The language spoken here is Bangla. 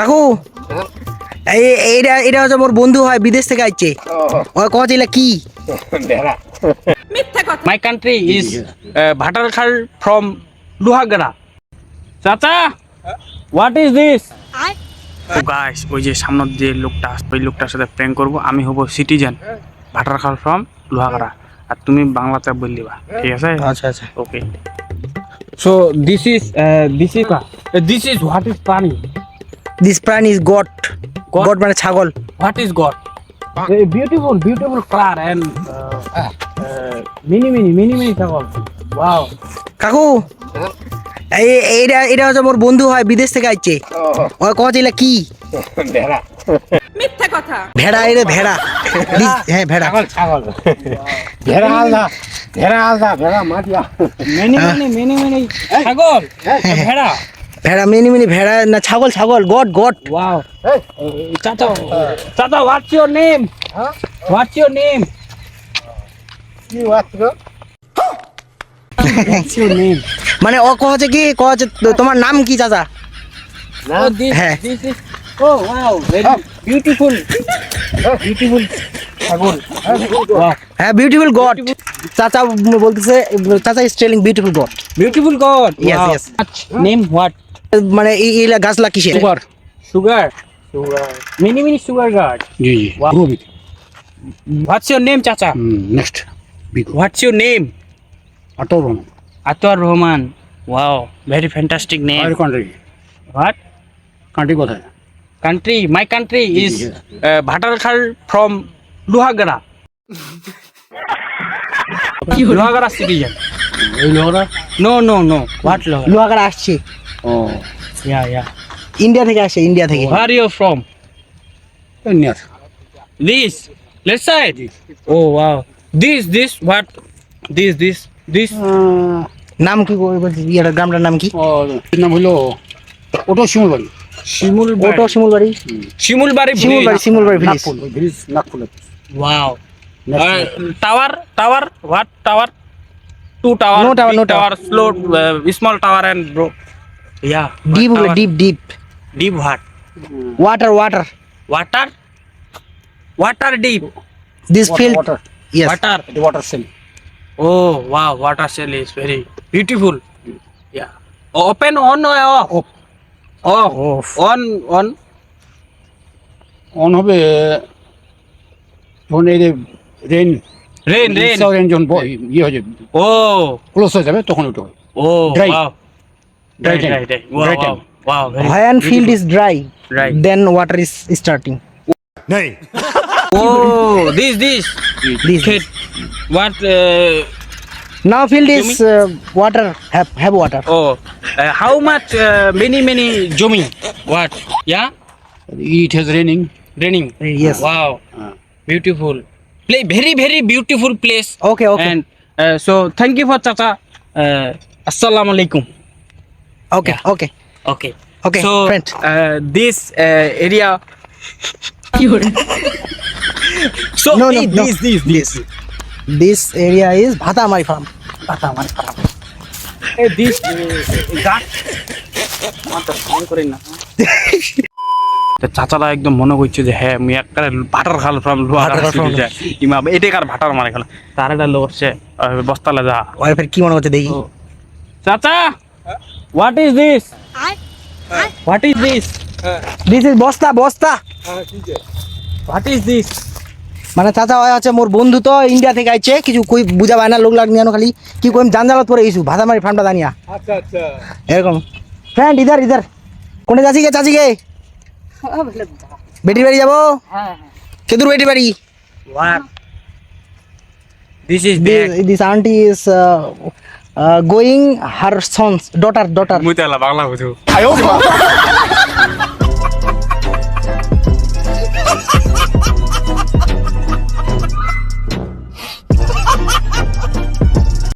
কাকু এটা হচ্ছে মোর বন্ধু হয় বিদেশ থেকে আইছে ও কইছিল কি My country is Bhatarkhal from Luhagara. Chacha, what is this? তো গাইস ওই যে সামনে যে লোকটা আসবে ওই লোকটার সাথে প্র্যাঙ্ক করব। আমি হব সিটিজেন ভাটারখাল ফ্রম লোহাগাড়া আর তুমি বাংলাতে বললিবা, ঠিক আছে? আচ্ছা আচ্ছা okay. So this is what is প্রাণী? দিস প্রাণ ইজ গট গট মানে ছাগল what is goat? Beautiful colour and mini ছাগল। ওয়াও কাকু এটা হচ্ছে মোর বন্ধু হয় বিদেশ থেকে আইছে ও কইছিল কি মিথ্যা কথা। ভেড়া এটা ভেড়া হ্যাঁ ভেড়া ছাগল ভেড়া আলাদা মাটিয়া মিনি ছাগল ভেড়া ভেড়া মিনি ভেড়া না ছাগল ছাগল goat goat wow. Chacha, what's your name? Huh? What's your name? কি ওয়াত্র What's your name? মানে ও কইছে কি কইছে তোমার নাম কি চাচা Oh, this is. Oh, wow, very beautiful. Beautiful ছাগল। Wow. হ্যাঁ বিউটিফুল গট চাচা বলতেছে চাচা is telling beautiful goat Beautiful God. Yes, Wow. yes. Name what? মানে এইলা গাছলা কিসের Sugar. Mini sugar God. জি জি Wow. What's your name, Chacha? Next বিগো What's your name? আতরন Atar Rahman. Wow, very fantastic আর name. Country What? কান্ট্রি কোথায় Country? My country is Bhatarkhal from Luhagara. Luhagara citizen. এই লোকরা No. What Luhagara? লোহাগাড়া আসছে ও Yeah. ইন্ডিয়া থেকে আসে ইন্ডিয়া থেকে Where are you from? Near This. Let's side. Oh wow. This. What? This. নাম কি বলছিস ইয়ার গ্রামটার নাম কি ও নাম হলো ওটো শিমুলবাড়ি ওটো Shimulbari Shimulbari. Shimulbari village Nagpur bridge Nagpur Wow. Tower. What tower? Two tower. No tower, big no tower. Slow, small tower and bro. Yeah. what deep tower? Deep Deep what? Water Water deep. This field water yes Water. Water cell Oh wow. Water shell is very beautiful. Yeah. Open on or off? Off. On. On হবে যখন এই রেন Rain. রেন যখন ইয়ে হয়ে যাবে Oh. ক্লোজ হয়ে যাবে তখন ওটা হয় Oh. Dry. Wow. Dry time. Wow. Dry time. Wow. Very when field is dry Right. then water is starting Oh, this. this Kid. What? now field is water have water Oh, how much? Many Jomi. What? Yeah. It has raining Raining. yes Wow. Beautiful. Very beautiful place. okay And so thank you for Chacha. Assalamu alaikum. okay Okay. Okay, So friend. This area. So No. This area is Bhatamari farm This গাছ মাত্র ফোন করি না চাচারা একদম মনে করছে যে হ্যাঁ আমি একটা ভাটার খাল ফ্রম ইমা এটাকার ভাটার মারে খেলা তার একটা লোক সে বস্তালে যা ওয়াইফের কি মনে হচ্ছে দেখি চাচা what is this this is বস্তা হোয়াট ইজ দিস মানে চাচা হয় আছে মোর বন্ধু তো ইন্ডিয়া থেকে আইছে কিছু কই বুঝা পায় না লোক লাগ নিয়ানো খালি কি কইম জানজালত পরে গেছু ভাতামারি ফার্মটা জানিয়া আচ্ছা এরকম ফ্রেন্ড ইধার কোনে যাচ্ছি গে চাচি গে বেটির বাড়ি যাবো কেদুর বেটির বাড়ি what this is this aunty is going her sons daughter মুই তাহলে বাংলা বুঝো